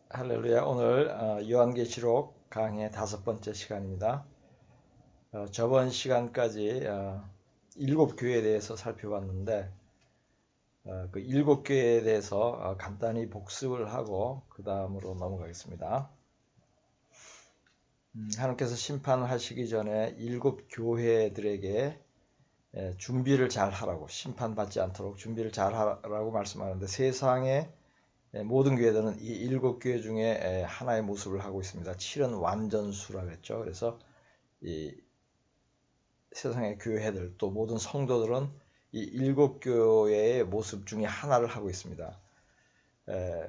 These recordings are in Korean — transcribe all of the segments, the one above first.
할렐루야. 오늘 요한계시록 강의 5번째 시간입니다. 저번 시간까지 7교회에 대해서 살펴봤는데 그 7교회에 대해서 간단히 복습을 하고 그 다음으로 넘어가겠습니다. 하나님께서 심판하시기 전에 7교회들에게 준비를 잘 하라고, 심판받지 않도록 준비를 잘 하라고 말씀하는데, 세상에 모든 교회들은 이 7교회 중에 하나의 모습을 하고 있습니다. 7은 완전수라 그랬죠. 그래서 이 세상의 교회들 또 모든 성도들은 이 7교회의 모습 중에 하나를 하고 있습니다.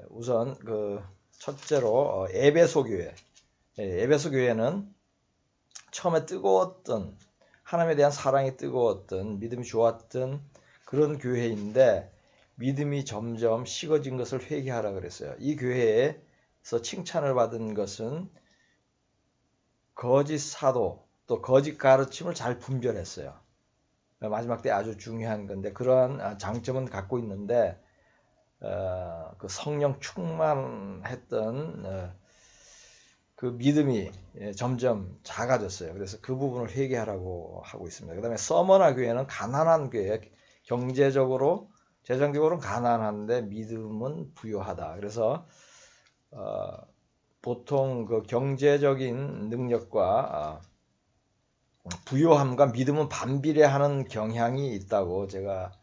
우선 그 첫째로 에베소 교회. 에베소 교회는 처음에 뜨거웠던, 하나님에 대한 사랑이 뜨거웠던, 믿음이 좋았던 그런 교회인데, 믿음이 점점 식어진 것을 회개하라 그랬어요. 이 교회에서 칭찬을 받은 것은 거짓 사도 또 거짓 가르침을 잘 분별했어요. 마지막 때 아주 중요한 건데, 그러한 장점은 갖고 있는데 그 성령 충만했던 그 믿음이 점점 작아졌어요. 그래서 그 부분을 회개하라고 하고 있습니다. 그 다음에 서머나 교회는 가난한 교회, 경제적으로 재정적으로는 가난한데 믿음은 부유하다. 그래서 보통 그 경제적인 능력과 부유함과 믿음은 반비례하는 경향이 있다고 제가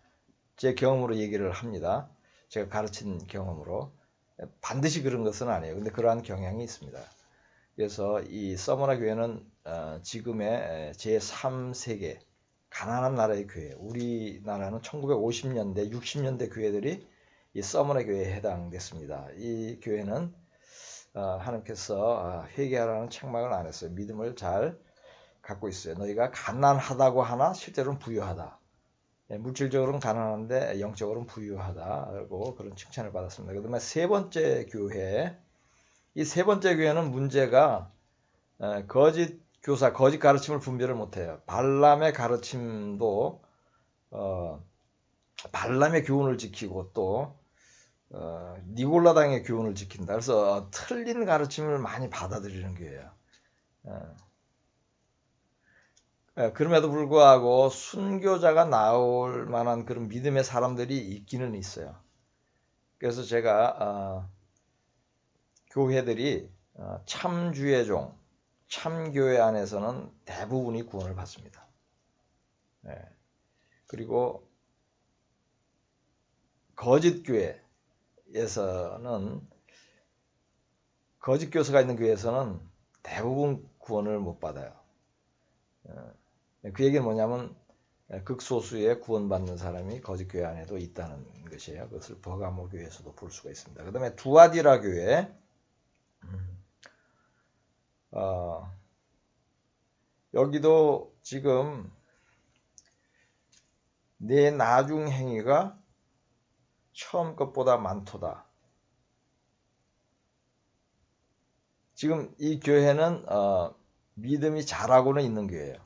제 경험으로 얘기를 합니다. 제가 가르친 경험으로. 반드시 그런 것은 아니에요. 근데 그러한 경향이 있습니다. 그래서 이 서머나 교회는 지금의 제3세계 가난한 나라의 교회, 우리나라는 1950년대, 60년대 교회들이 이 서머나 교회에 해당됐습니다. 이 교회는 하나님께서 회개하라는 책망을 안 했어요. 믿음을 잘 갖고 있어요. 너희가 가난하다고 하나 실제로는 부유하다. 물질적으로는 가난한데 영적으로는 부유하다고 그런 칭찬을 받았습니다. 그다음에 세 번째 교회, 이 세 번째 교회는 문제가 거짓 교사, 거짓 가르침을 분별을 못해요. 발람의 가르침도 발람의 교훈을 지키고 또 니골라당의 교훈을 지킨다. 그래서 틀린 가르침을 많이 받아들이는 교회예요. 그럼에도 불구하고 순교자가 나올 만한 그런 믿음의 사람들이 있기는 있어요. 그래서 제가 교회들이 참주의 종, 참교회 안에서는 대부분이 구원을 받습니다. 그리고 거짓교회에서는, 거짓 교사가 있는 교회에서는 대부분 구원을 못 받아요. 그 얘기는 뭐냐면 극소수의 구원받는 사람이 거짓교회 안에도 있다는 것이에요. 그것을 버가모 교회에서도 볼 수가 있습니다. 그 다음에 두아디라 교회, 여기도 지금 내 나중 행위가 처음 것보다 많도다. 지금 이 교회는 믿음이 자라고는 있는 교회예요.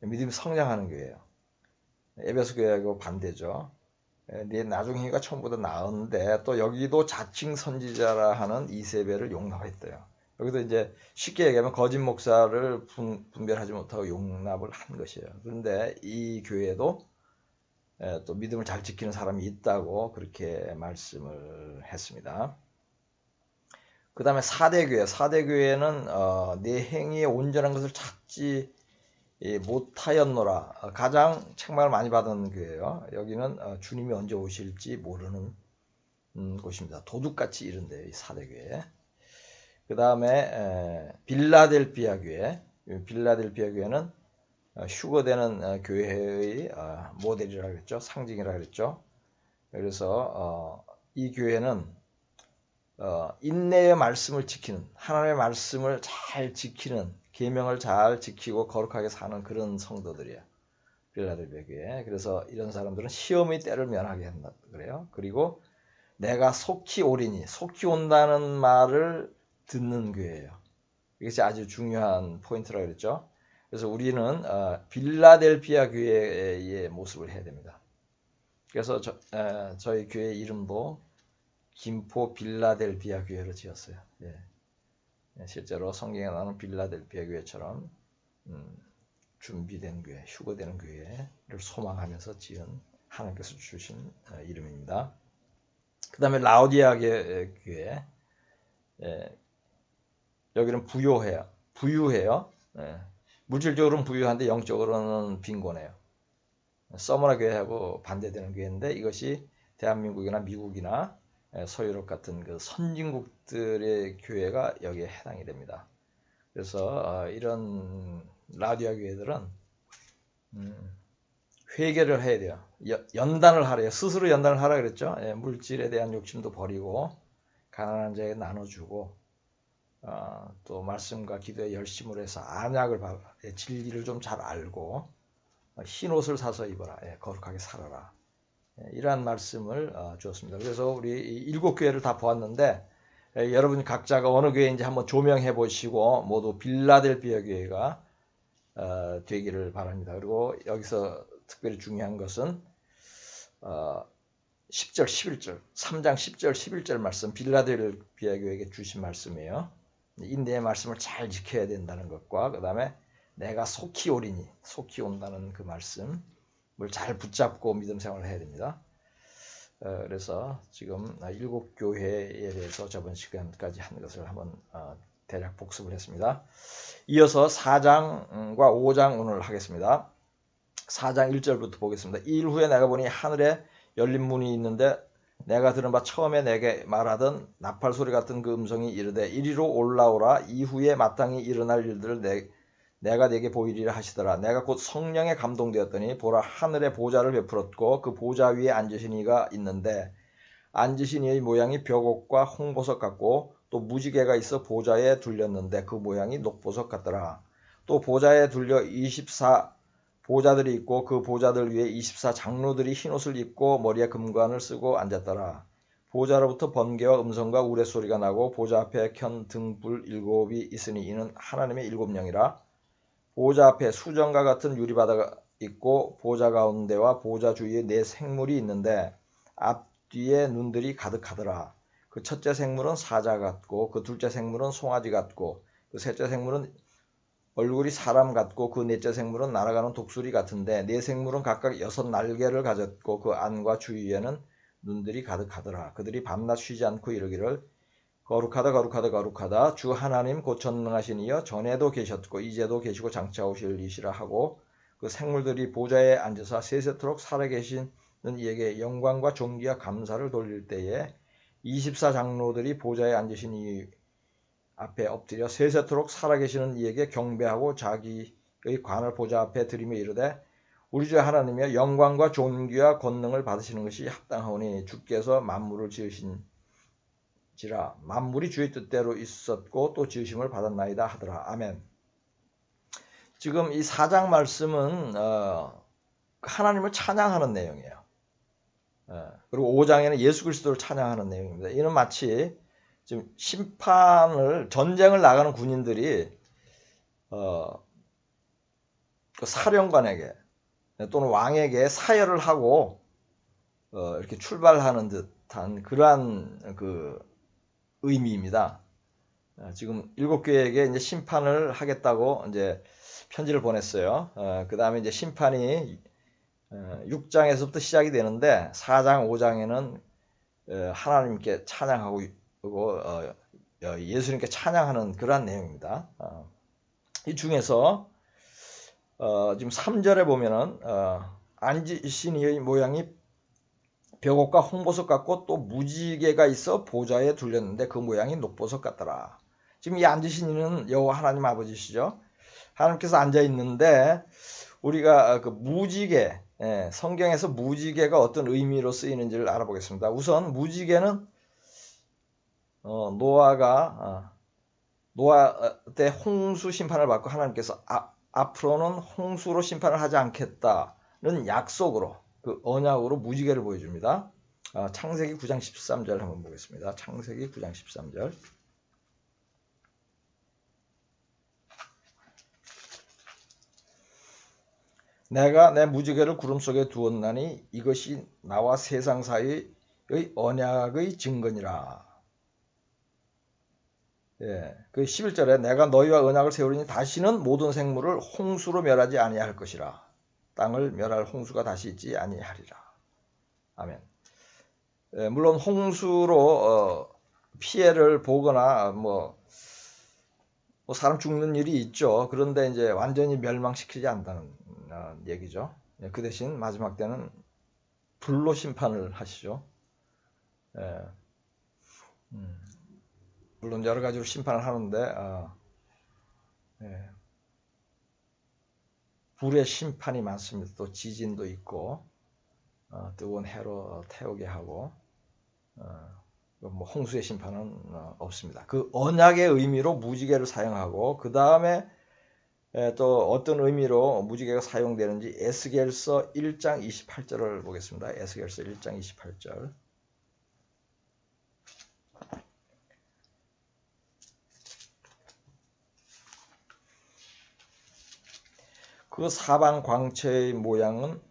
믿음이 성장하는 교회예요. 에베소 교회하고 반대죠. 내 나중 행위가 처음보다 나은데 또 여기도 자칭 선지자라 하는 이세벨을 용납했대요. 여기도 이제 쉽게 얘기하면 거짓 목사를 분별하지 못하고 용납을 한 것이에요. 그런데 이 교회도 또 믿음을 잘 지키는 사람이 있다고 그렇게 말씀을 했습니다. 그 다음에 사대교회, 사대교회는 내 행위에 온전한 것을 찾지 못하였노라. 가장 책망을 많이 받은 교회예요. 여기는 주님이 언제 오실지 모르는 곳입니다. 도둑같이 이른데요, 이 사대교회. 그 다음에 빌라델피아 교회, 빌라델피아 교회는 휴거되는 교회의 모델이라 그랬죠. 상징이라 그랬죠. 그래서 이 교회는 인내의 말씀을 지키는, 하나님의 말씀을 잘 지키는, 계명을 잘 지키고 거룩하게 사는 그런 성도들이에요. 빌라델피아 교회. 그래서 이런 사람들은 시험의 때를 면하게 한다 그래요. 그리고 내가 속히 오리니, 속히 온다는 말을 듣는 교회예요. 이것이 아주 중요한 포인트라 그랬죠. 그래서 우리는 빌라델피아 교회의 모습을 해야 됩니다. 그래서 저희 교회 이름도 김포 빌라델비아 교회를 지었어요. 예. 실제로 성경에 나오는 빌라델비아 교회처럼 준비된 교회, 휴거되는 교회를 소망하면서 지은 하나님께서 주신 이름입니다. 그 다음에 라오디아 교회, 여기는 부유해요. 물질적으로는 부유한데 영적으로는 빈곤해요. 서머나 교회하고 반대되는 교회인데 이것이 대한민국이나 미국이나 서유럽 같은 그 선진국들의 교회가 여기에 해당이 됩니다. 그래서 이런 라디아 교회들은 회개를 해야 돼요. 연단을 하래요. 스스로 연단을 하라 그랬죠. 물질에 대한 욕심도 버리고 가난한 자에게 나눠주고 또 말씀과 기도에 열심을 해서 안약을 진리를 좀 잘 알고 흰 옷을 사서 입어라. 거룩하게 살아라. 이러한 말씀을 주었습니다. 그래서 우리 7교회를 다 보았는데 여러분 각자가 어느 교회인지 한번 조명해 보시고 모두 빌라델비아 교회가 되기를 바랍니다. 그리고 여기서 특별히 중요한 것은 10절, 11절, 3장 10절, 11절 말씀 빌라델비아 교회에게 주신 말씀이에요. 인내의 말씀을 잘 지켜야 된다는 것과 그 다음에 내가 속히 오리니 속히 온다는 그 말씀을 잘 붙잡고 믿음 생활을 해야 됩니다. 그래서 지금 7교회에 대해서 저번 시간까지 한 것을 한번 대략 복습을 했습니다. 이어서 4장과 5장 오늘 하겠습니다. 4장 1절부터 보겠습니다. 이 일 후에 내가 보니 하늘에 열린 문이 있는데 내가 들은 바 처음에 내게 말하던 나팔 소리 같은 그 음성이 이르되 이리로 올라오라. 이후에 마땅히 일어날 일들을 내가 네게 보이리라 하시더라. 내가 곧 성령에 감동되었더니 보라 하늘에 보좌를 베풀었고 그 보좌 위에 앉으신 이가 있는데 앉으신 이의 모양이 벽옥과 홍보석 같고 또 무지개가 있어 보좌에 둘렸는데 그 모양이 녹보석 같더라. 또 보좌에 둘려 24 보좌들이 있고 그 보좌들 위에 24 장로들이 흰옷을 입고 머리에 금관을 쓰고 앉았더라. 보좌로부터 번개와 음성과 우레소리가 나고 보좌 앞에 켠 등불 7이 있으니 이는 하나님의 7영이라. 보좌 앞에 수정과 같은 유리바다가 있고 보좌 가운데와 보좌 주위에 4 생물이 있는데 앞뒤에 눈들이 가득하더라. 그 첫째 생물은 사자 같고 그 둘째 생물은 송아지 같고 그 셋째 생물은 얼굴이 사람 같고 그 넷째 생물은 날아가는 독수리 같은데 4 생물은 각각 6 날개를 가졌고 그 안과 주위에는 눈들이 가득하더라. 그들이 밤낮 쉬지 않고 이르기를 거룩하다 거룩하다 거룩하다 주 하나님 곧 전능하신 이여 전에도 계셨고 이제도 계시고 장차 오실 이시라 하고 그 생물들이 보좌에 앉으사 세세토록 살아계시는 이에게 영광과 존귀와 감사를 돌릴 때에 24 장로들이 보좌에 앉으신 이 앞에 엎드려 세세토록 살아계시는 이에게 경배하고 자기의 관을 보좌 앞에 드리며 이르되 우리 주 하나님이여 영광과 존귀와 권능을 받으시는 것이 합당하오니 주께서 만물을 지으신지라 만물이 주의 뜻대로 있었고 또 지으심을 받았나이다 하더라. 아멘. 지금 이 4장 말씀은 하나님을 찬양하는 내용이에요. 그리고 5장에는 예수 그리스도를 찬양하는 내용입니다. 이는 마치 지금 전쟁을 나가는 군인들이 그 사령관에게 또는 왕에게 사열을 하고 이렇게 출발하는 듯한 그러한 그 의미입니다. 지금 7교회에게 이제 심판을 하겠다고 이제 편지를 보냈어요. 그 다음에 이제 심판이 6장에서부터 시작이 되는데 4장, 5장에는 하나님께 찬양하고 예수님께 찬양하는 그러한 내용입니다. 이 중에서 지금 3절에 보면은 앉으신 이의 모양이 벽옥과 홍보석 같고 또 무지개가 있어 보좌에 둘렸는데 그 모양이 녹보석 같더라. 지금 이 앉으신 이는 여호와 하나님 아버지시죠. 하나님께서 앉아 있는데 우리가 그 무지개, 성경에서 무지개가 어떤 의미로 쓰이는지를 알아보겠습니다. 우선 무지개는 노아 때 홍수 심판을 받고 하나님께서 앞으로는 홍수로 심판을 하지 않겠다는 약속으로 그 언약으로 무지개를 보여줍니다. 창세기 9장 13절 한번 보겠습니다. 창세기 9장 13절. 내가 내 무지개를 구름 속에 두었나니 이것이 나와 세상 사이 언약의 증거니라. 예, 그 11절에 내가 너희와 언약을 세우리니 다시는 모든 생물을 홍수로 멸하지 아니할 것이라. 땅을 멸할 홍수가 다시 있지 아니하리라. 아멘. 예, 물론 홍수로 피해를 보거나 뭐 사람 죽는 일이 있죠. 그런데 이제 완전히 멸망시키지 않는다는 얘기죠. 예, 그 대신 마지막 때는 불로 심판을 하시죠. 예, 물론 여러 가지로 심판을 하는데 예, 불의 심판이 많습니다. 또 지진도 있고 뜨거운 해로 태우게 하고 뭐 홍수의 심판은 없습니다. 그 언약의 의미로 무지개를 사용하고 그 다음에 또 어떤 의미로 무지개가 사용되는지 에스겔서 1장 28절을 보겠습니다. 에스겔서 1장 28절. 그 사방 광채의 모양은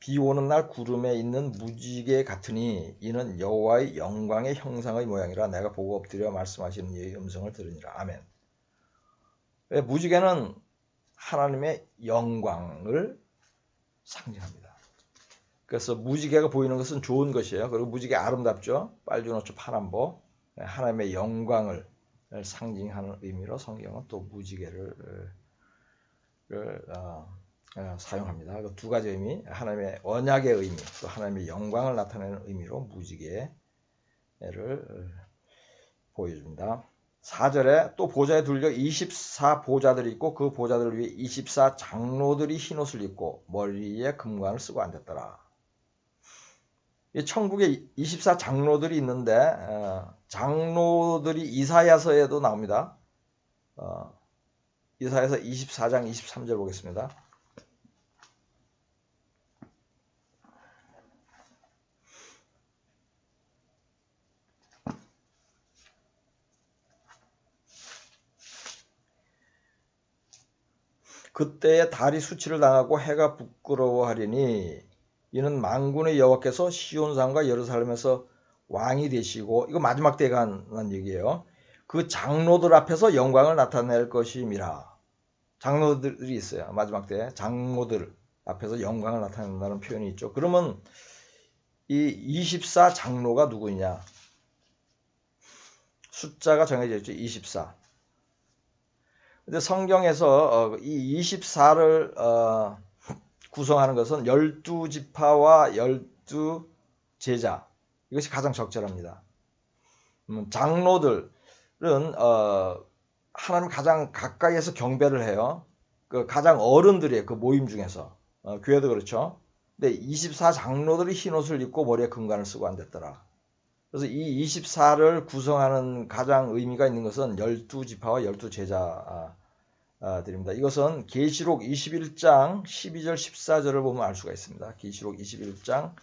비 오는 날 구름에 있는 무지개 같으니 이는 여호와의 영광의 형상의 모양이라 내가 보고 엎드려 말씀하시는 이의 음성을 들으니라. 아멘. 무지개는 하나님의 영광을 상징합니다. 그래서 무지개가 보이는 것은 좋은 것이에요. 그리고 무지개 아름답죠. 빨주노초 파란보. 하나님의 영광을 상징하는 의미로 성경은 또 무지개를 사용합니다. 그 두 가지 의미, 하나님의 언약의 의미, 또 하나님의 영광을 나타내는 의미로 무지개를 보여줍니다. 4절에 또 보좌에 둘려 24보좌들이 있고 그 보좌들을 위해 24장로들이 흰옷을 입고 머리에 금관을 쓰고 앉았더라. 이 천국에 24장로들이 있는데 장로들이 이사야서에도 나옵니다. 이사야서 24장 23절 보겠습니다. 그때에 달이 수치를 당하고 해가 부끄러워하리니 이는 만군의 여호와께서 시온산과 예루살렘에서 왕이 되시고, 이거 마지막 때에 관한 얘기예요. 그 장로들 앞에서 영광을 나타낼 것임이라. 장로들이 있어요. 마지막 때에 장로들 앞에서 영광을 나타낸다는 표현이 있죠. 그러면 이 24장로가 누구냐? 숫자가 정해져 있죠. 24. 근데 성경에서 이 24를 구성하는 것은 12지파와 12제자, 이것이 가장 적절합니다. 장로들은 하나님 가장 가까이에서 경배를 해요. 그 가장 어른들이에요. 그 모임 중에서. 교회도 그렇죠. 근데 24장로들이 흰옷을 입고 머리에 금관을 쓰고 앉았더라. 그래서 이 24를 구성하는 가장 의미가 있는 것은 12지파와 12제자들입니다. 이것은 계시록 21장 12절 14절을 보면 알 수가 있습니다. 계시록 21장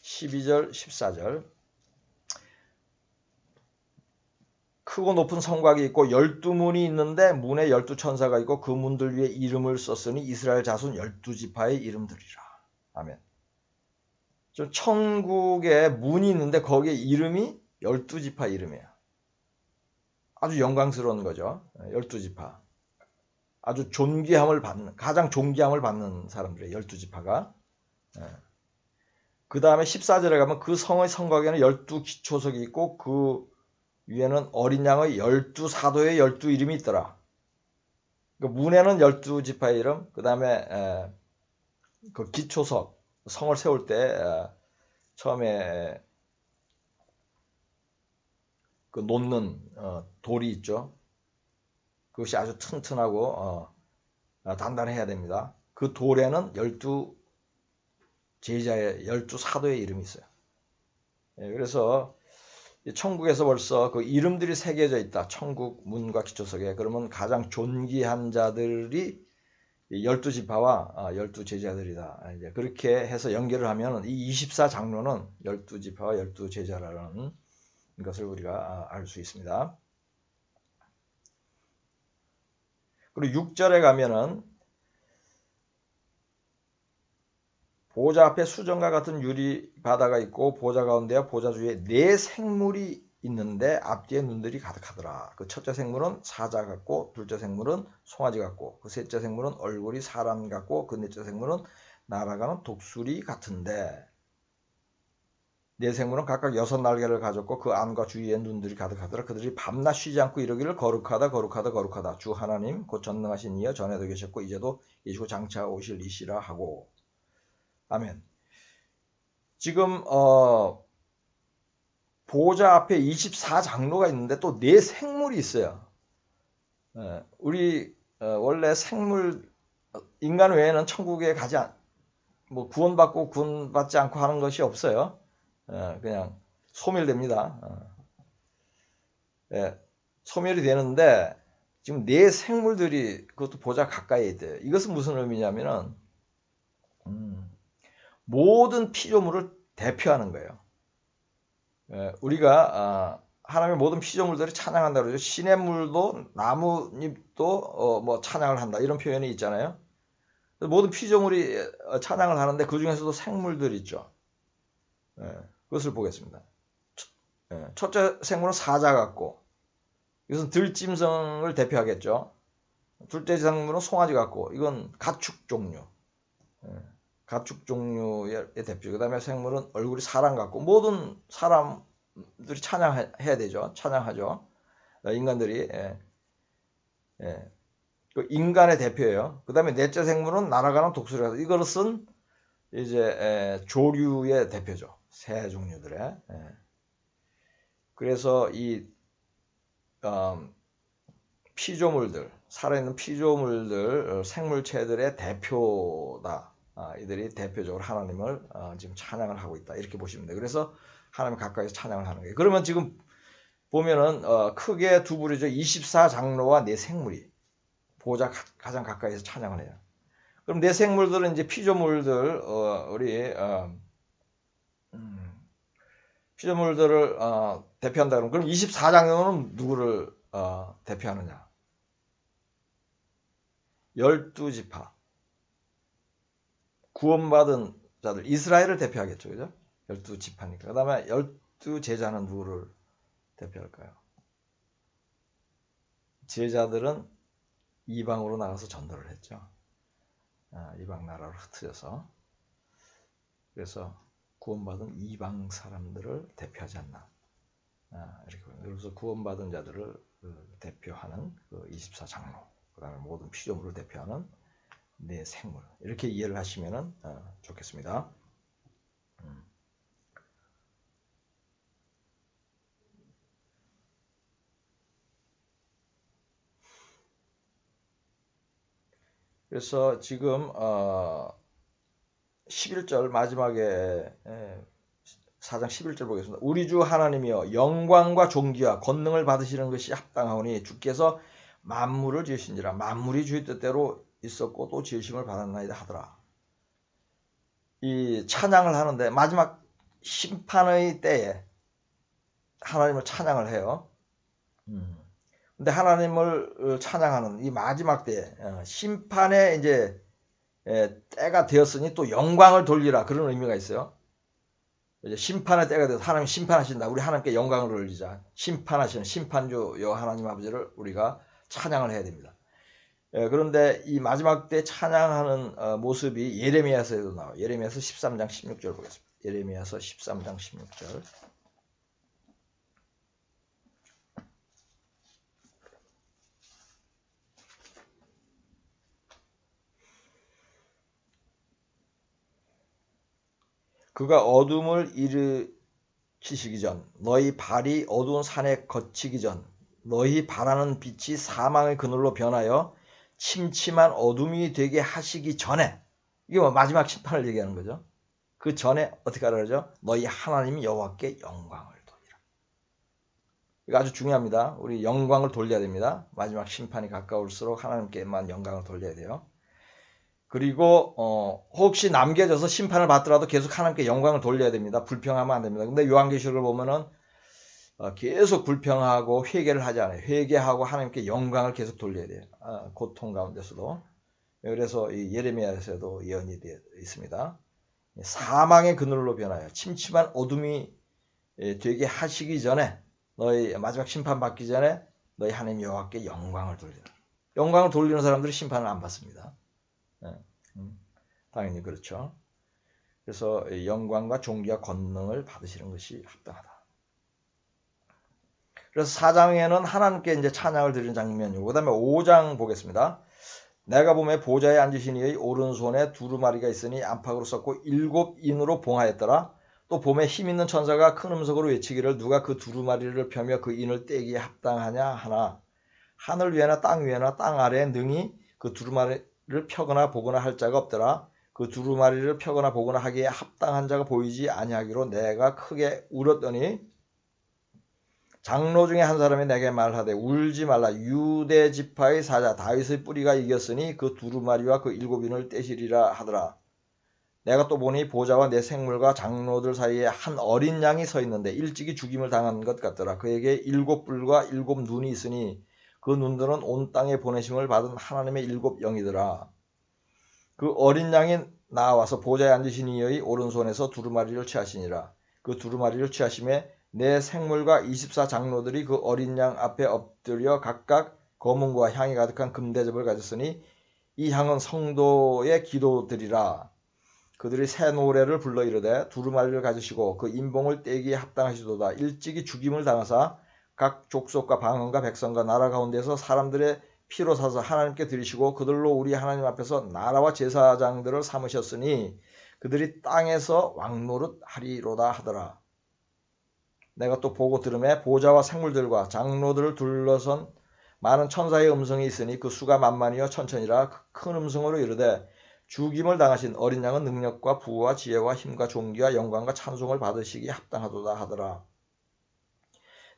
12절 14절. 크고 높은 성곽이 있고 12문이 있는데 문에 12천사가 있고 그 문들 위에 이름을 썼으니 이스라엘 자손 12지파의 이름들이라. 아멘. 천국에 문이 있는데 거기에 이름이 12지파 이름이에요. 아주 영광스러운 거죠. 12지파. 아주 존귀함을 받는, 가장 존귀함을 받는 사람들이에요. 12지파가. 그 다음에 14절에 가면 그 성의 성곽에는 12기초석이 있고 그 위에는 어린 양의 12사도의 12이름이 있더라. 문에는 12지파의 이름, 그 다음에 그 기초석, 성을 세울 때 처음에 그 놓는 돌이 있죠. 그것이 아주 튼튼하고 단단해야 됩니다. 그 돌에는 12제자의 12사도의 이름이 있어요. 그래서 천국에서 벌써 그 이름들이 새겨져 있다. 천국 문과 기초석에. 그러면 가장 존귀한 자들이 12지파와 12제자들이다. 이제 그렇게 해서 연결을 하면 이 24장로는 12지파와 12제자라는 것을 우리가 알 수 있습니다. 그리고 6절에 가면은 보좌 앞에 수정과 같은 유리 바다가 있고 보좌 가운데와 보좌 주위에 네 생물이 있는데 앞뒤에 눈들이 가득하더라. 그 첫째 생물은 사자 같고 둘째 생물은 송아지 같고 그 셋째 생물은 얼굴이 사람 같고 그 넷째 생물은 날아가는 독수리 같은데 네 생물은 각각 6날개를 가졌고 그 안과 주위에 눈들이 가득하더라. 그들이 밤낮 쉬지 않고 이러기를 거룩하다 거룩하다 거룩하다. 주 하나님 곧 전능하신 이여 전에도 계셨고 이제도 계시고 장차 오실 이시라 하고. 아멘. 지금 보좌 앞에 24장로가 있는데 또 네 생물이 있어요. 우리 원래 생물 인간 외에는 천국에 가지 뭐 구원받고 구원받지 않고 하는 것이 없어요. 그냥 소멸됩니다. 소멸이 되는데 지금 네 생물들이 그것도 보좌 가까이에 있대요. 이것은 무슨 의미냐면은 모든 피조물을 대표하는 거예요. 우리가 하나님의 모든 피조물들이 찬양한다 그러죠. 시냇물도 나뭇잎도 뭐 찬양을 한다 이런 표현이 있잖아요. 모든 피조물이 찬양을 하는데 그 중에서도 생물들 있죠. 그것을 보겠습니다. 첫째 생물은 사자 같고 이것은 들짐승을 대표하겠죠. 둘째 생물은 송아지 같고 이건 가축 종류. 가축 종류의 대표. 그 다음에 생물은 얼굴이 사람 같고 모든 사람들이 찬양해야 되죠. 찬양하죠. 인간들이. 그 인간의 대표예요. 그 다음에 넷째 생물은 날아가는 독수리가 이것은 이제 조류의 대표죠. 새 종류들의. 그래서 이 피조물들, 살아있는 피조물들, 생물체들의 대표다. 이들이 대표적으로 하나님을 지금 찬양을 하고 있다. 이렇게 보시면 돼요. 그래서 하나님 가까이서 찬양을 하는 거예요. 그러면 지금 보면은 크게 두 부류죠. 24장로와 네 생물이 보좌 가장 가까이서 찬양을 해요. 그럼 네 생물들은 이제 피조물들, 우리 피조물들을 대표한다 그러면 그럼 24장로는 누구를 대표하느냐? 12지파. 구원받은 자들, 이스라엘을 대표하겠죠. 그죠? 12지파니까. 그 다음에 12제자는 누구를 대표할까요? 제자들은 이방으로 나가서 전도를 했죠. 이방 나라로 흩어져서. 그래서 구원받은 이방 사람들을 대표하지 않나. 이렇게. 그래서 구원받은 자들을 대표하는 그 24장로. 그 다음에 모든 피조물을 대표하는 네 생물. 이렇게 이해를 하시면 좋겠습니다. 그래서 지금 11절 마지막에 4장 11절 보겠습니다. 우리 주 하나님이여 영광과 존귀와 권능을 받으시는 것이 합당하오니 주께서 만물을 지으신지라 만물이 주의 뜻대로 있었고 또 지으심을 받았나이다 하더라. 이 찬양을 하는데 마지막 심판의 때에 하나님을 찬양을 해요. 근데 하나님을 찬양하는 이 마지막 때 심판의 이제 때가 되었으니 또 영광을 돌리라 그런 의미가 있어요. 이제 심판의 때가 되어서 하나님 심판하신다. 우리 하나님께 영광을 돌리자. 심판하시는 심판주 여 하나님 아버지를 우리가 찬양을 해야 됩니다. 그런데 이 마지막 때 찬양하는 모습이 예레미야서에도 나와요. 예레미야서 13장 16절 보겠습니다. 예레미야서 13장 16절. 그가 어둠을 일으키시기 전 너희 발이 어두운 산에 거치기 전 너희 바라는 빛이 사망의 그늘로 변하여 침침한 어둠이 되게 하시기 전에 이게 뭐 마지막 심판을 얘기하는 거죠. 그 전에 어떻게 하라 그러죠? 너희 하나님 여호와께 영광을 돌리라. 이거 아주 중요합니다. 우리 영광을 돌려야 됩니다. 마지막 심판이 가까울수록 하나님께만 영광을 돌려야 돼요. 그리고 혹시 남겨져서 심판을 받더라도 계속 하나님께 영광을 돌려야 됩니다. 불평하면 안 됩니다. 근데 요한계시록을 보면은 계속 불평하고 회개를 하지 않아요. 회개하고 하나님께 영광을 계속 돌려야 돼요. 고통 가운데서도. 그래서 이 예레미야에서도 예언이 되어 있습니다. 사망의 그늘로 변하여 침침한 어둠이 되게 하시기 전에, 너희 마지막 심판 받기 전에 너희 하나님 여호와께 영광을 돌리라. 영광을 돌리는 사람들이 심판을 안 받습니다. 당연히 그렇죠. 그래서 영광과 존귀와 권능을 받으시는 것이 합당하다. 그래서 4장에는 하나님께 이제 찬양을 드리는 장면이고, 그 다음에 5장 보겠습니다. 내가 보매 보좌에 앉으신 이의 오른손에 두루마리가 있으니 안팎으로 썩고 7인으로 봉하였더라. 또 봄에 힘있는 천사가 큰 음성으로 외치기를 누가 그 두루마리를 펴며 그 인을 떼기에 합당하냐 하나, 하늘 위에나 땅 위에나 땅 아래에 능히 그 두루마리를 펴거나 보거나 할 자가 없더라. 그 두루마리를 펴거나 보거나 하기에 합당한 자가 보이지 아니하기로 내가 크게 울었더니 장로 중에 한 사람이 내게 말하되 울지 말라. 유대 지파의 사자 다윗의 뿌리가 이겼으니 그 두루마리와 그 7인을 떼시리라 하더라. 내가 또 보니 보좌와 내 생물과 장로들 사이에 한 어린 양이 서 있는데 일찍이 죽임을 당한 것 같더라. 그에게 7뿔과 7눈이 있으니 그 눈들은 온 땅에 보내심을 받은 하나님의 7영이더라. 그 어린 양이 나와서 보좌에 앉으신 이의 오른손에서 두루마리를 취하시니라. 그 두루마리를 취하심에 내 생물과 24장로들이 그 어린 양 앞에 엎드려 각각 검은과 향이 가득한 금대접을 가졌으니 이 향은 성도의 기도들이라. 그들이 새 노래를 불러 이르되 두루마리를 가지시고 그 인봉을 떼기에 합당하시도다. 일찍이 죽임을 당하사 각 족속과 방언과 백성과 나라 가운데서 사람들의 피로 사서 하나님께 드리시고 그들로 우리 하나님 앞에서 나라와 제사장들을 삼으셨으니 그들이 땅에서 왕노릇 하리로다 하더라. 내가 또 보고 들음에 보좌와 생물들과 장로들을 둘러선 많은 천사의 음성이 있으니 그 수가 만만이요 천천이라 큰 음성으로 이르되 죽임을 당하신 어린 양은 능력과 부와 지혜와 힘과 존귀와 영광과 찬송을 받으시기에 합당하도다 하더라.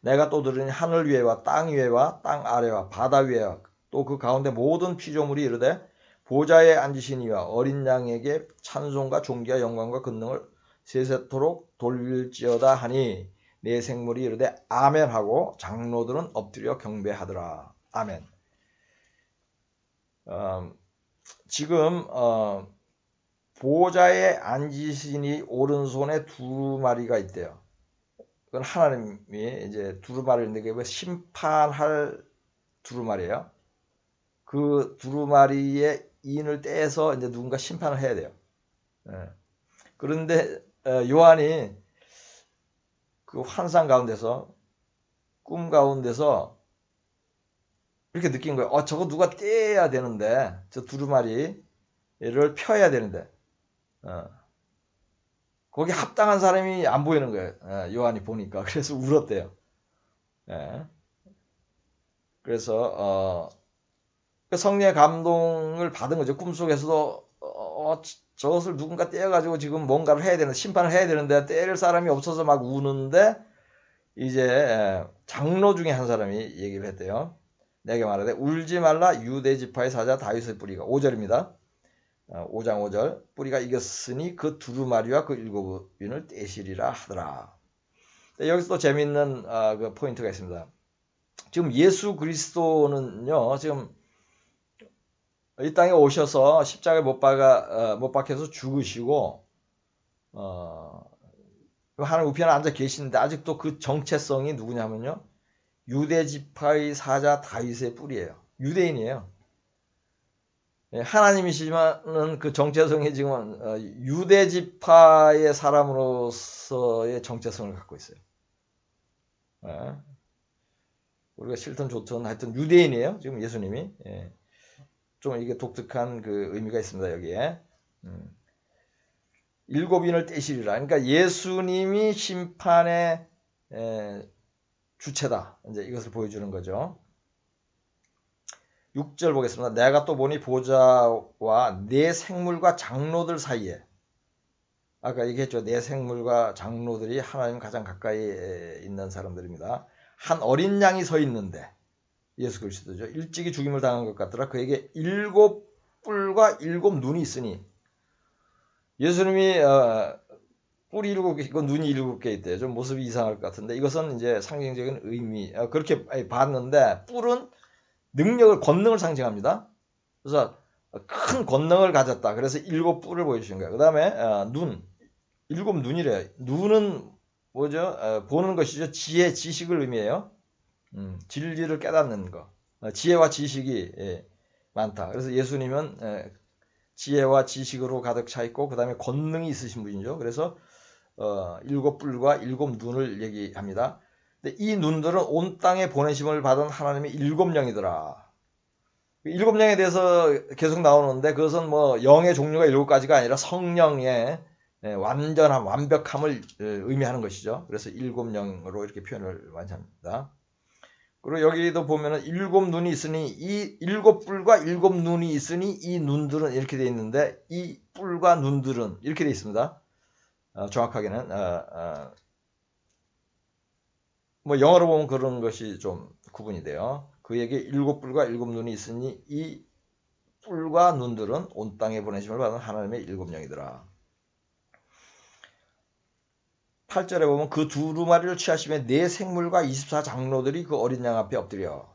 내가 또 들으니 하늘 위에와 땅 위에와 땅 아래와 바다 위에와 또 그 가운데 모든 피조물이 이르되 보좌에 앉으신 이와 어린 양에게 찬송과 존귀와 영광과 권능을 세세토록 돌릴지어다 하니 내 생물이 이르되 아멘 하고 장로들은 엎드려 경배하더라. 아멘. 지금 보좌에 앉으시니 오른손에 두루마리가 있대요. 그건 하나님이 이제 두루마리를 내게 심판할 두루마리예요. 그 두루마리의 인을 떼서 이제 누군가 심판을 해야 돼요. 그런데 요한이 그 환상 가운데서 꿈 가운데서 이렇게 느낀 거예요. 저거 누가 떼야 되는데 저 두루마리를 펴야 되는데 거기 합당한 사람이 안 보이는 거예요. 요한이 보니까. 그래서 울었대요. 그래서 성령의 감동을 받은 거죠. 꿈속에서도 저것을 누군가 떼어가지고 지금 뭔가를 해야 되는데 심판을 해야 되는데 떼릴 사람이 없어서 막 우는데 이제 장로 중에 한 사람이 얘기를 했대요. 내게 말하되 울지 말라. 유대 지파의 사자 다윗의 뿌리가 5절입니다. 5장 5절 뿌리가 이겼으니 그 두루마리와 그 7인을 떼시리라 하더라. 여기서 또 재미있는 그 포인트가 있습니다. 지금 예수 그리스도는요, 지금 이 땅에 오셔서 십자가에 못 박혀서 죽으시고 하나님 우편에 앉아 계시는데 아직도 그 정체성이 누구냐면요, 유대 지파의 사자 다윗의 뿌리예요. 유대인이에요. 하나님이시지만은 그 정체성이 지금 유대 지파의 사람으로서의 정체성을 갖고 있어요. 우리가 싫든 좋든 하여튼 유대인이에요. 지금 예수님이. 좀 이게 독특한 그 의미가 있습니다. 여기에. 7인을 떼시리라. 그러니까 예수님이 심판의 주체다. 이제 이것을 보여주는 거죠. 6절 보겠습니다. 내가 또 보니 보좌와 내 생물과 장로들 사이에, 아까 얘기했죠. 내 생물과 장로들이 하나님 가장 가까이 있는 사람들입니다. 한 어린 양이 서 있는데, 예수 그리스도죠. 일찍이 죽임을 당한 것 같더라. 그에게 7뿔과 7눈이 있으니, 예수님이 뿔이 7개 있고 눈이 7개 있대요. 좀 모습이 이상할 것 같은데 이것은 이제 상징적인 의미, 그렇게 봤는데 뿔은 능력을, 권능을 상징합니다. 그래서 큰 권능을 가졌다. 그래서 7뿔을 보여주신 거예요. 그 다음에 눈, 7눈이래요. 눈은 뭐죠? 보는 것이죠. 지혜, 지식을 의미해요. 진리를 깨닫는 거. 지혜와 지식이 많다. 그래서 예수님은 지혜와 지식으로 가득 차 있고 그 다음에 권능이 있으신 분이죠. 그래서 7뿔과 7눈을 얘기합니다. 근데 이 눈들은 온 땅에 보내심을 받은 하나님의 7영이더라. 7영에 대해서 계속 나오는데 그것은 뭐 영의 종류가 7가지가 아니라 성령의 완전함, 완벽함을 의미하는 것이죠. 그래서 7영으로 이렇게 표현을 많이 합니다. 그리고 여기도 보면은 7눈이 있으니 이 7뿔과 7눈이 있으니 이 눈들은 이렇게 되어 있는데 이 뿔과 눈들은 이렇게 되어 있습니다. 정확하게는 뭐 영어로 보면 그런 것이 좀 구분이 돼요. 그에게 7뿔과 7눈이 있으니 이 뿔과 눈들은 온 땅에 보내심을 받은 하나님의 7영이더라. 8절에 보면 그 두루마리를 취하시며 네 생물과 24장로들이 그 어린 양 앞에 엎드려.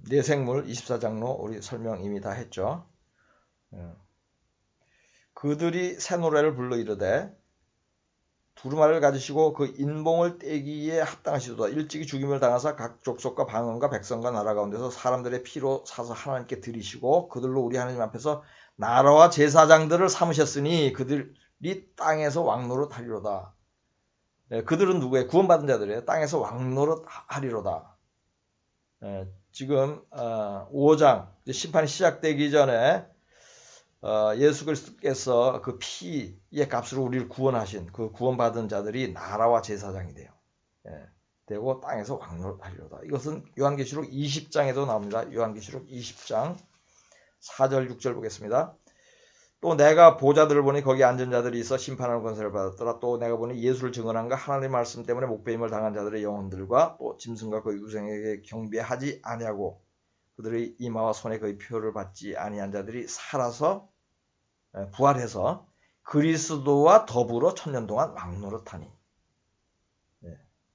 네 생물 24장로 우리 설명 이미 다 했죠. 그들이 새 노래를 불러 이르되 두루마리를 가지시고 그 인봉을 떼기에 합당하시도다. 일찍이 죽임을 당하사 각 족속과 방언과 백성과 나라 가운데서 사람들의 피로 사서 하나님께 드리시고 그들로 우리 하나님 앞에서 나라와 제사장들을 삼으셨으니 그들이 땅에서 왕노릇 하리로다. 그들은 누구예요? 구원받은 자들이에요. 땅에서 왕노릇 하리로다. 지금 5장 심판이 시작되기 전에 예수 그리스도께서 그 피의 값으로 우리를 구원하신 그 구원받은 자들이 나라와 제사장이 돼요. 되고 땅에서 왕노릇하리로다. 이것은 요한계시록 20장에도 나옵니다. 요한계시록 20장 4절 6절 보겠습니다. 또 내가 보좌들을 보니 거기 앉은 자들이 있어 심판하는 권세를 받았더라. 또 내가 보니 예수를 증언한가 하나님의 말씀 때문에 목배임을 당한 자들의 영혼들과 또 짐승과 그의 우상에게 경배하지 아니하고 그들의 이마와 손에 그의 표를 받지 아니한 자들이 살아서 부활해서 그리스도와 더불어 천년 동안 왕노릇하니.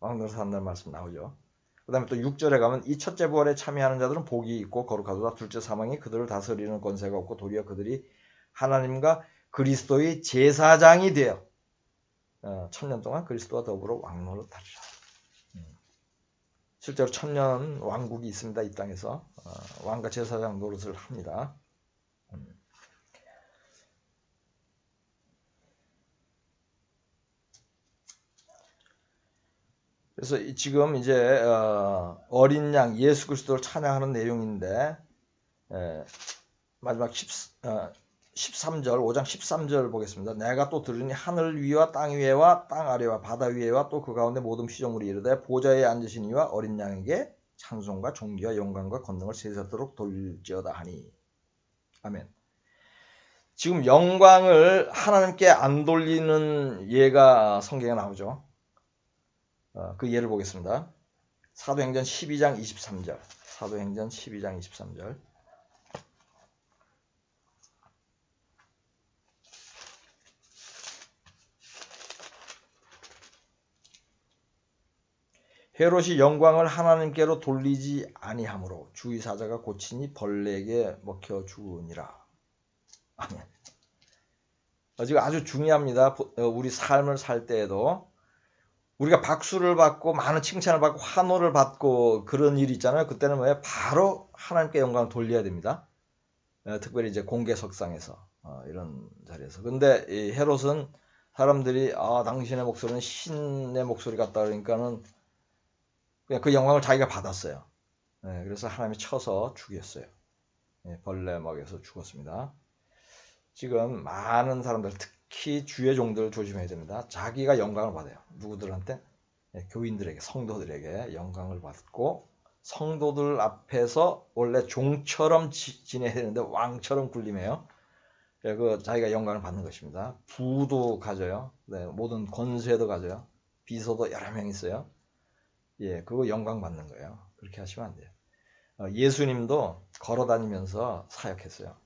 왕노릇한다는 말씀 나오죠. 그 다음에 또 6절에 가면 이 첫째 부활에 참여하는 자들은 복이 있고 거룩하도다. 둘째 사망이 그들을 다스리는 권세가 없고 도리어 그들이 하나님과 그리스도의 제사장이 되어 천년 동안 그리스도와 더불어 왕노릇하리라. 실제로 천년 왕국이 있습니다. 이 땅에서 왕과 제사장 노릇을 합니다. 그래서 지금 이제 어린 양 예수 그리스도를 찬양하는 내용인데 마지막 13절 5장 13절 보겠습니다. 내가 또 들으니 하늘 위와 땅 위에와 땅 아래와 바다 위에와 또 그 가운데 모든 피조물이 이르되 보좌에 앉으신 이와 어린 양에게 찬송과 존귀와 영광과 권능을 세세토록 돌릴지어다 하니. 아멘. 지금 영광을 하나님께 안 돌리는 예가 성경에 나오죠. 그 예를 보겠습니다. 사도행전 12장 23절. 사도행전 12장 23절. 헤롯이 영광을 하나님께로 돌리지 아니하므로 주의 사자가 고치니 벌레에게 먹혀 죽으니라. 아멘. 지금 아주 중요합니다. 우리 삶을 살 때에도 우리가 박수를 받고 많은 칭찬을 받고 환호를 받고 그런 일이 있잖아요. 그때는 왜 바로 하나님께 영광을 돌려야 됩니다. 특별히 이제 공개석상에서 이런 자리에서. 근데 이 헤롯은 사람들이 당신의 목소리는 신의 목소리 같다 그러니까는 그냥 그 영광을 자기가 받았어요. 그래서 하나님이 쳐서 죽였어요. 벌레 먹여서 죽었습니다. 지금 많은 사람들 특히 주의 종들 조심해야 됩니다. 자기가 영광을 받아요. 누구들한테? 교인들에게, 성도들에게 영광을 받고 성도들 앞에서 원래 종처럼 지내야 되는데 왕처럼 굴림해요. 그 자기가 영광을 받는 것입니다. 부도 가져요. 모든 권세도 가져요. 비서도 여러 명 있어요. 그거 영광 받는 거예요. 그렇게 하시면 안 돼요. 예수님도 걸어 다니면서 사역했어요.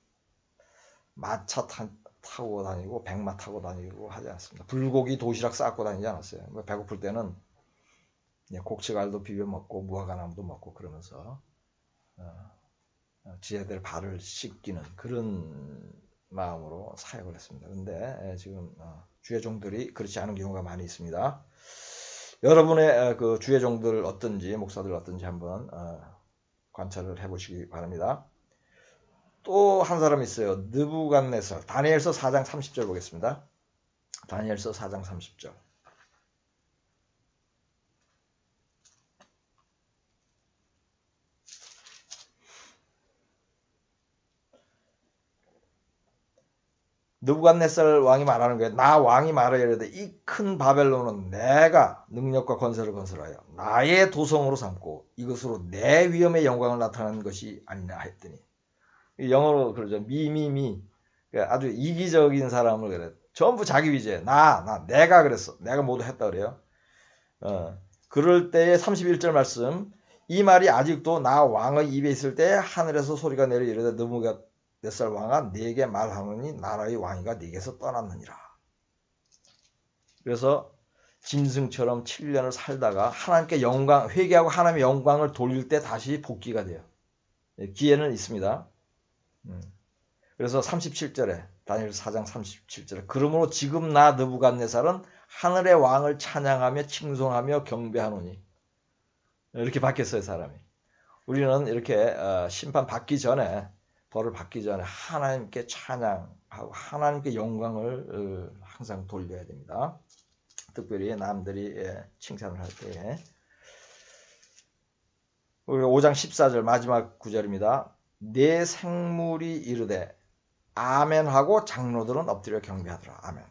마차 타고 다니고 백마 타고 다니고 하지 않습니다. 불고기 도시락 싸고 다니지 않았어요. 배고플 때는 곡식알도 비벼 먹고 무화과나무도 먹고 그러면서 지혜들 발을 씻기는 그런 마음으로 사역을 했습니다. 그런데 지금 주의 종들이 그렇지 않은 경우가 많이 있습니다. 여러분의 그 주의 종들 어떤지, 목사들 어떤지 한번 관찰을 해보시기 바랍니다. 또 한 사람 있어요. 느부갓네살. 다니엘서 4장 30절 보겠습니다. 다니엘서 4장 30절. 느부갓네살 왕이 말하는 거예요. 나 왕이 말하여 이르되 이 큰 바벨론은 내가 능력과 건설을 건설하여 나의 도성으로 삼고 이것으로 내 위엄의 영광을 나타내는 것이 아니냐 했더니, 영어로 그러죠. 미미미. 아주 이기적인 사람을 그래. 전부 자기 위주에 내가 그랬어. 내가 모두 했다 그래요. 그럴 때의 31절 말씀, 이 말이 아직도 나 왕의 입에 있을 때 하늘에서 소리가 내려 이르되 느부갓네살 왕아 네게 말하노니 나라의 왕위가 네게서 떠났느니라. 그래서 짐승처럼 7년을 살다가 하나님께 영광, 회개하고 하나님의 영광을 돌릴 때 다시 복귀가 돼요. 기회는 있습니다. 그래서 37절에 다니엘 4장 37절에 그러므로 지금 나 느부갓네살은 하늘의 왕을 찬양하며 칭송하며 경배하노니, 이렇게 바뀌었어요 사람이. 우리는 이렇게 심판 받기 전에, 벌을 받기 전에 하나님께 찬양하고 하나님께 영광을 항상 돌려야 됩니다. 특별히 남들이 칭찬을 할 때에. 우리 5장 14절 마지막 구절입니다. 내 생물이 이르되 아멘하고 장로들은 엎드려 경배하더라. 아멘.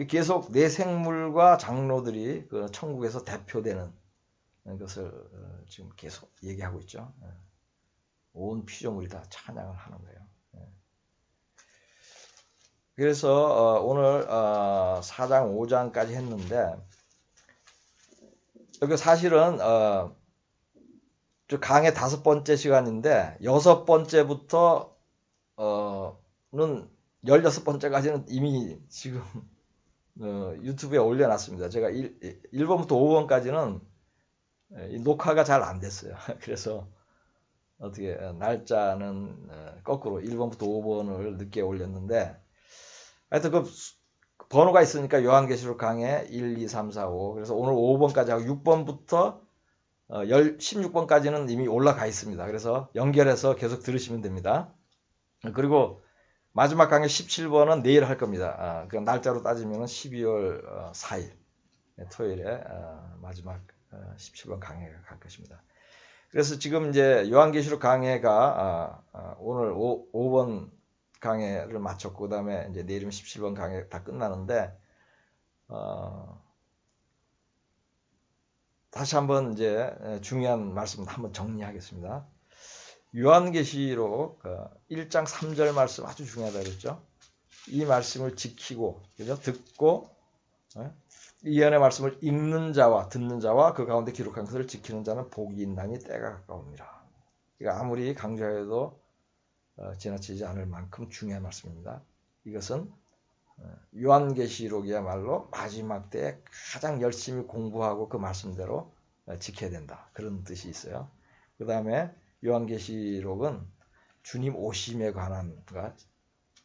계속 내 생물과 장로들이 그 천국에서 대표되는 것을 지금 계속 얘기하고 있죠. 온 피조물이 다 찬양을 하는 거예요. 그래서 오늘 4장 5장까지 했는데, 여기 사실은 강의 5번째 시간인데 6번째부터는 16번째까지는 이미 지금 유튜브에 올려놨습니다. 제가 1번부터 5번까지는 녹화가 잘 안 됐어요. 그래서 어떻게 날짜는 거꾸로 1번부터 5번을 늦게 올렸는데, 하여튼 그 번호가 있으니까 요한계시록 강의 1, 2, 3, 4, 5. 그래서 오늘 5번까지 하고 6번부터 16번까지는 이미 올라가 있습니다. 그래서 연결해서 계속 들으시면 됩니다. 그리고 마지막 강의 17번은 내일 할 겁니다. 그 날짜로 따지면 12월 4일 토요일에 마지막 17번 강의가 갈 것입니다. 그래서 지금 이제 요한계시록 강의가 오늘 5번 강의를 마쳤고, 그 다음에 이제 내일이면 17번 강의 다 끝나는데, 다시 한번 이제 중요한 말씀 한번 정리하겠습니다. 요한계시록 1장 3절 말씀 아주 중요하다 그랬죠. 이 말씀을 지키고, 그죠? 듣고, 이 예언의 말씀을 읽는 자와 듣는 자와 그 가운데 기록한 것을 지키는 자는 복이 있나니 때가 가까웁니다. 그러니까 아무리 강조해도 지나치지 않을 만큼 중요한 말씀입니다. 이것은 요한계시록이야말로 마지막 때에 가장 열심히 공부하고 그 말씀대로 지켜야 된다. 그런 뜻이 있어요. 그 다음에 요한계시록은 주님 오심에 관한,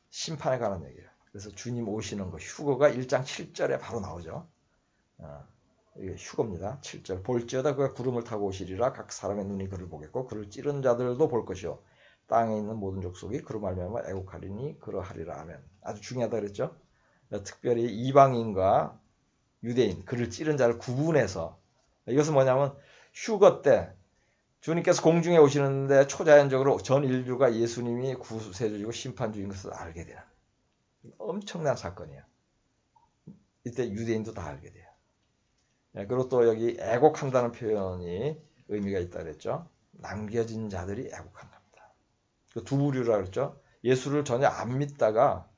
심판에 관한 얘기예요. 그래서 주님 오시는 거, 휴거가 1장 7절에 바로 나오죠. 이게 휴거입니다. 7절. 볼지어다 그가 구름을 타고 오시리라. 각 사람의 눈이 그를 보겠고 그를 찌른 자들도 볼 것이요 땅에 있는 모든 족속이 그로 말미암아 애곡하리니 그러하리라. 아멘. 아주 중요하다 그랬죠. 특별히 이방인과 유대인, 그를 찌른 자를 구분해서, 이것은 뭐냐면 휴거 때 주님께서 공중에 오시는데 초자연적으로 전 인류가 예수님이 구세주이고 심판주인 것을 알게 되는 엄청난 사건이에요. 이때 유대인도 다 알게 돼요. 그리고 또 여기 애곡한다는 표현이 의미가 있다 그랬죠. 남겨진 자들이 애곡한 겁니다. 그 두 부류라 그랬죠. 예수를 전혀 안 믿다가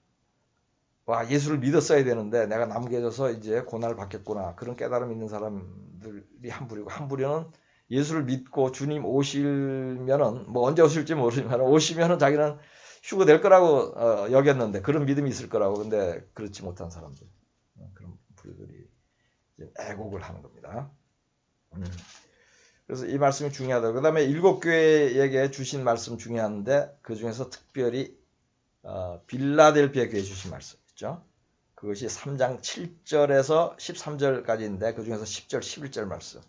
예수를 믿었어야 되는데 내가 남겨져서 이제 고난을 받겠구나, 그런 깨달음 있는 사람들이 한 부류고, 한 부류는 예수를 믿고 주님 오시면은 언제 오실지 모르지만 오시면은 자기는 휴거 될 거라고 여겼는데, 그런 믿음이 있을 거라고. 근데 그렇지 못한 사람들, 그런 부류들이 애곡을 하는 겁니다. 음. 그래서 이 말씀이 중요하다. 그 다음에 7교회에게 주신 말씀 중요한데 그 중에서 특별히 빌라델피아 교회에 주신 말씀 있죠. 그것이 3장 7절에서 13절까지인데 그 중에서 10절, 11절 말씀.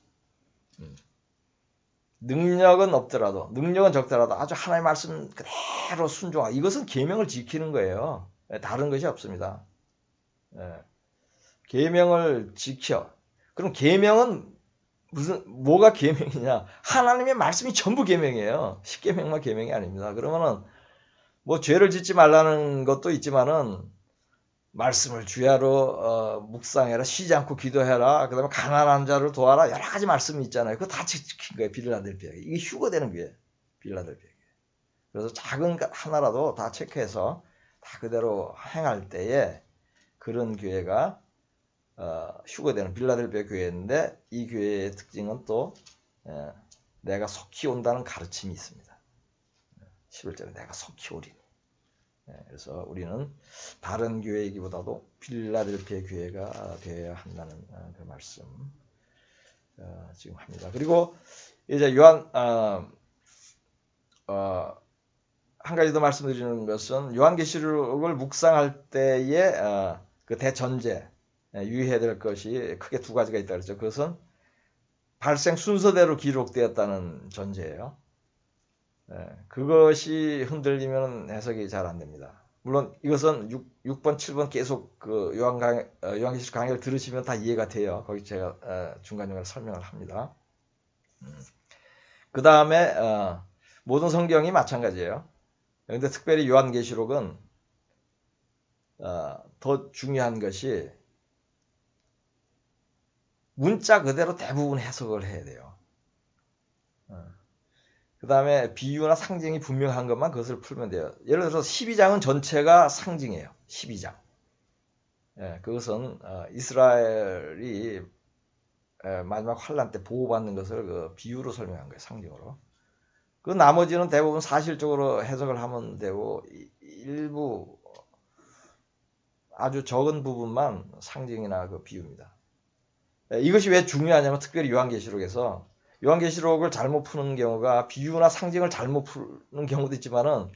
능력은 없더라도, 능력은 적더라도 아주 하나님의 말씀 그대로 순종하고, 이것은 계명을 지키는 거예요. 다른 것이 없습니다. 계명을 지켜. 그럼 계명은 뭐가 계명이냐? 하나님의 말씀이 전부 계명이에요. 10계명만 계명이 아닙니다. 그러면은 뭐 죄를 짓지 말라는 것도 있지만은 말씀을 주야로 묵상해라, 쉬지 않고 기도해라, 그다음에 가난한 자를 도와라, 여러 가지 말씀이 있잖아요. 그거 다 지킨 거예요. 빌라델피아. 이게 휴거되는 거예요. 빌라델피아. 그래서 작은 것 하나라도 다 체크해서 다 그대로 행할 때에 그런 교회가 휴거되는 빌라델피아 교회인데, 이 교회의 특징은 또 내가 속히 온다는 가르침이 있습니다. 11절에 내가 속히 오리니. 그래서 우리는 다른 교회이기보다도 빌라델피아 교회가 되어야 한다는 그 말씀 지금 합니다. 그리고 이제 요한 한 가지 더 말씀드리는 것은 요한계시록을 묵상할 때에 그 대전제 유의해야 될 것이 크게 두 가지가 있다 그랬죠. 그것은 발생 순서대로 기록되었다는 전제예요. 그것이 흔들리면 해석이 잘 안 됩니다. 물론 이것은 6번, 7번 계속 그 요한계시록 강의를 들으시면 다 이해가 돼요. 거기 제가 중간중간 설명을 합니다. 그 다음에 모든 성경이 마찬가지예요. 그런데 특별히 요한계시록은 더 중요한 것이 문자 그대로 대부분 해석을 해야 돼요. 그 다음에 비유나 상징이 분명한 것만 그것을 풀면 돼요. 예를 들어서 12장은 전체가 상징이에요. 12장. 그것은 이스라엘이 마지막 환란 때 보호받는 것을 그 비유로 설명한 거예요. 상징으로. 그 나머지는 대부분 사실적으로 해석을 하면 되고, 일부 아주 적은 부분만 상징이나 그 비유입니다. 이것이 왜 중요하냐면 특별히 요한계시록을 잘못 푸는 경우가, 비유나 상징을 잘못 푸는 경우도 있지만은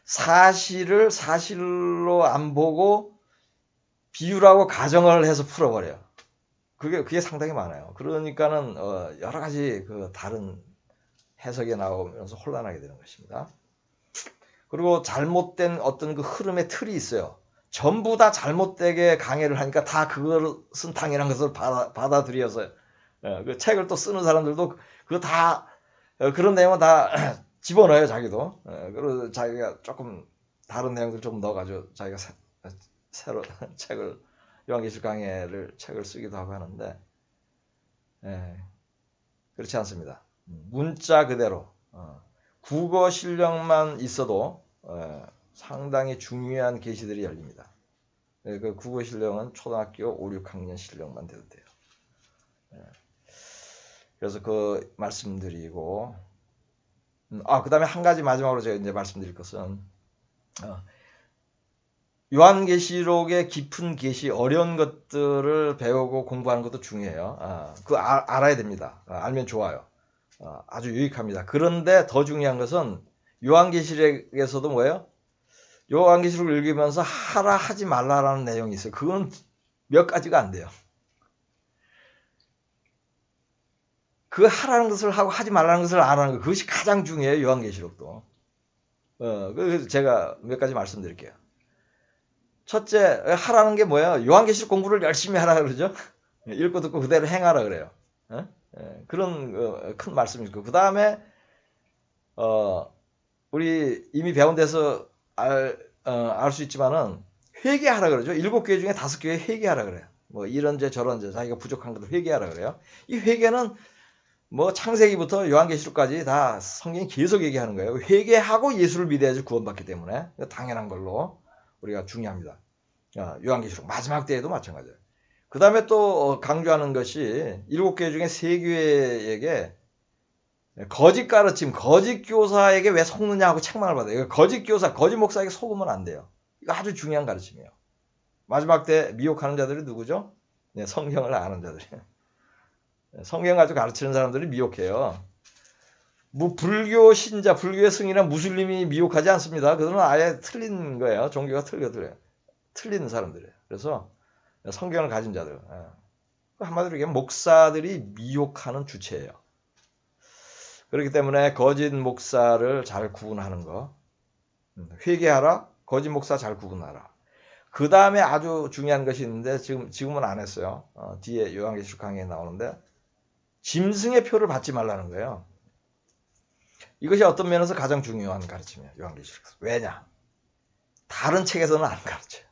사실을 사실로 안 보고 비유라고 가정을 해서 풀어버려요. 그게 상당히 많아요. 그러니까는 여러 가지 그 다른 해석이 나오면서 혼란하게 되는 것입니다. 그리고 잘못된 어떤 그 흐름의 틀이 있어요. 전부 다 잘못되게 강해를 하니까 다 그것은 당연한 것을 받아들여서 그 책을 또 쓰는 사람들도 그거 다 그런 내용은 다 집어넣어요. 자기도. 그리고 자기가 조금 다른 내용들 좀 넣어가지고 자기가 새로 책을, 요한계시록 강해를 책을 쓰기도 하고 하는데, 그렇지 않습니다. 문자 그대로 국어 실력만 있어도 상당히 중요한 계시들이 열립니다. 그 국어 실력은 초등학교 5, 6학년 실력만 돼도 돼요. 그래서 그 말씀드리고, 그 다음에 한 가지 마지막으로 제가 이제 말씀드릴 것은, 요한계시록의 깊은 계시, 어려운 것들을 배우고 공부하는 것도 중요해요. 그거 알아야 됩니다. 알면 좋아요. 아주 유익합니다. 그런데 더 중요한 것은 요한계시록에서도 뭐예요? 요한계시록을 읽으면서 하라 하지 말라라는 내용이 있어요. 그건 몇 가지가 안 돼요. 그 하라는 것을 하고 하지 말라는 것을 안 하는 것, 그것이 가장 중요해요. 요한계시록도. 그래서 제가 몇 가지 말씀드릴게요. 첫째, 하라는 게 뭐예요? 요한계시록 공부를 열심히 하라 그러죠. 읽고 듣고 그대로 행하라 그래요. 그런 큰 말씀이 있고, 그 다음에 우리 이미 배운 데서 알 수 있지만은 회개하라 그러죠. 7교회 중에 5교회 회개하라 그래요. 뭐 이런 죄 저런 죄 자기가 부족한 것도 회개하라 그래요. 이 회개는 뭐 창세기부터 요한계시록까지 다 성경이 계속 얘기하는 거예요. 회개하고 예수를 믿어야지 구원받기 때문에 당연한 걸로 우리가 중요합니다. 요한계시록 마지막 때에도 마찬가지예요. 그 다음에 또 강조하는 것이 7교회 중에 3교회에게 거짓 가르침, 거짓 교사에게 왜 속느냐 하고 책망을 받아요. 거짓 교사, 거짓 목사에게 속으면 안 돼요. 이거 아주 중요한 가르침이에요. 마지막 때 미혹하는 자들이 누구죠? 네, 성경을 아는 자들이에요. 성경 가지고 가르치는 사람들이 미혹해요. 뭐 불교 신자, 불교의 승이나 무슬림이 미혹하지 않습니다. 그들은 아예 틀린 거예요. 종교가 틀려요. 틀린 사람들이에요. 그래서 성경을 가진 자들, 한마디로 얘기하면 목사들이 미혹하는 주체예요. 그렇기 때문에 거짓 목사를 잘 구분하는 거, 회개하라, 거짓 목사 잘 구분하라. 그 다음에 아주 중요한 것이 있는데 지금은 안 했어요. 뒤에 요한계시록 강의에 나오는데 짐승의 표를 받지 말라는 거예요. 이것이 어떤 면에서 가장 중요한 가르침이에요. 요한계시록에서. 왜냐? 다른 책에서는 안 가르쳐요.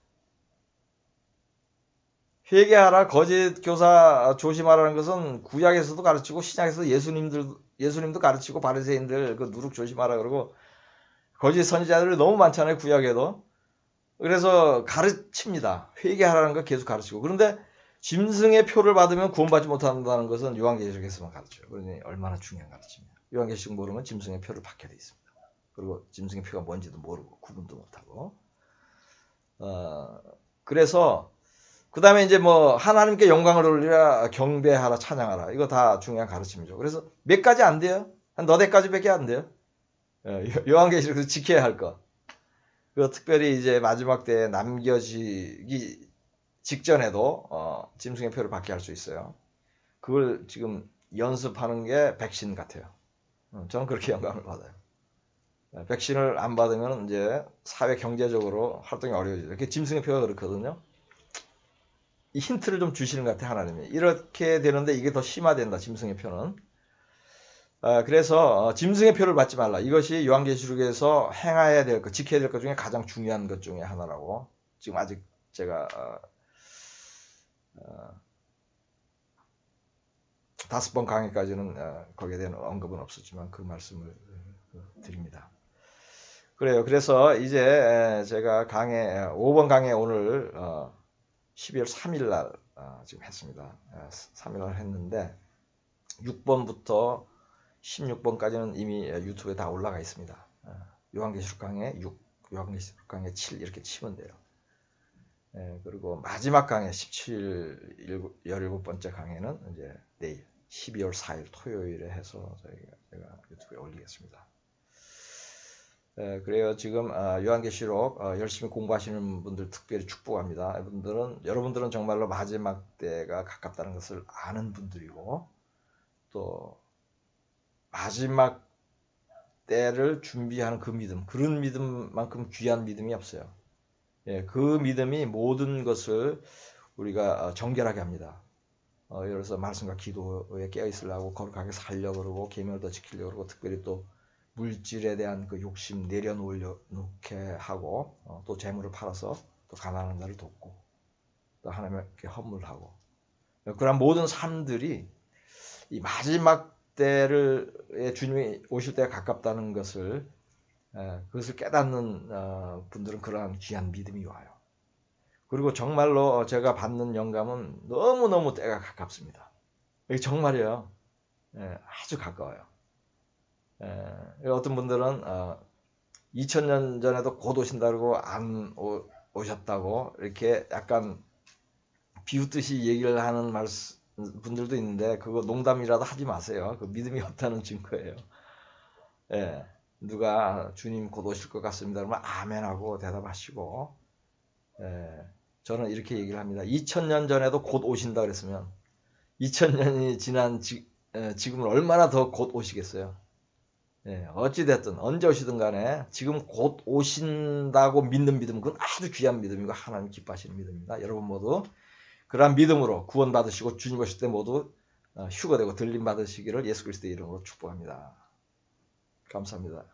회개하라, 거짓 교사 조심하라는 것은 구약에서도 가르치고 신약에서 예수님도 가르치고 바리새인들 그 누룩 조심하라 그러고 거짓 선지자들이 너무 많잖아요. 구약에도. 그래서 가르칩니다. 회개하라는 거 계속 가르치고. 그런데 짐승의 표를 받으면 구원받지 못한다는 것은 요한계시록에서만 가르쳐요. 그러니 얼마나 중요한 가르침이에요. 요한계시록 모르면 짐승의 표를 받게 돼 있습니다. 그리고 짐승의 표가 뭔지도 모르고 구분도 못하고. 그래서 그 다음에 이제 뭐 하나님께 영광을 돌리라, 경배하라, 찬양하라. 이거 다 중요한 가르침이죠. 그래서 몇 가지 안 돼요. 한 너댓 가지밖에 안 돼요. 요한계시록에서 지켜야 할 것. 그 특별히 이제 마지막 때에 남겨지기 직전에도 짐승의 표를 받게 할 수 있어요. 그걸 지금 연습하는 게 백신 같아요. 저는 그렇게 영감을 받아요. 백신을 안 받으면 이제 사회 경제적으로 활동이 어려워지죠. 이렇게 짐승의 표가 그렇거든요. 이 힌트를 좀 주시는 것 같아요, 하나님이. 이렇게 되는데 이게 더 심화된다, 짐승의 표는. 그래서 짐승의 표를 받지 말라. 이것이 요한계시록에서 행해야 될 것, 지켜야 될 것 중에 가장 중요한 것 중에 하나라고. 지금 아직 제가 5번 강의까지는 거기에 대한 언급은 없었지만 그 말씀을 드립니다. 그래요. 그래서 이제 제가 5번 강의 오늘 12월 3일 날 지금 했습니다. 3일 날 했는데 6번부터 16번까지는 이미 유튜브에 다 올라가 있습니다. 요한계시록 강의 6, 요한계시록 강의 7 이렇게 치면 돼요. 그리고 마지막 강의 17, 17번째 강의는 이제 내일 12월 4일 토요일에 해서 제가 유튜브에 올리겠습니다. 그래요. 지금 요한계시록 열심히 공부하시는 분들 특별히 축복합니다. 여러분들은 정말로 마지막 때가 가깝다는 것을 아는 분들이고 또 마지막 때를 준비하는 그 믿음, 그런 믿음만큼 귀한 믿음이 없어요. 그 믿음이 모든 것을 우리가 정결하게 합니다. 예를 들어서 말씀과 기도에 깨어있으려고 거룩하게 살려고 그러고 계명을 지키려고 그러고 특별히 또 물질에 대한 그 욕심 내려놓게 하고 또 재물을 팔아서 또 가난한 자를 돕고 또 하나님께 헌물하고 그런 모든 삶들이 이 마지막 때를 주님이 오실 때가 가깝다는 것을 그것을 깨닫는 분들은 그러한 귀한 믿음이 와요. 그리고 정말로 제가 받는 영감은 너무너무 때가 가깝습니다. 이게 정말이에요. 아주 가까워요. 어떤 분들은 2000년 전에도 곧 오신다고 안 오셨다고 이렇게 약간 비웃듯이 얘기를 하는 분들도 있는데 그거 농담이라도 하지 마세요. 그 믿음이 없다는 증거예요. 누가 주님 곧 오실 것 같습니다. 그러면 아멘하고 대답하시고 저는 이렇게 얘기를 합니다. 2000년 전에도 곧 오신다 그랬으면 2000년이 지난 지금은 얼마나 더 곧 오시겠어요. 어찌됐든 언제 오시든 간에 지금 곧 오신다고 믿는 믿음 그건 아주 귀한 믿음이고 하나님 기뻐하시는 믿음입니다. 여러분 모두 그러한 믿음으로 구원받으시고 주님 오실 때 모두 휴거되고 들림 받으시기를 예수 그리스도의 이름으로 축복합니다. 감사합니다.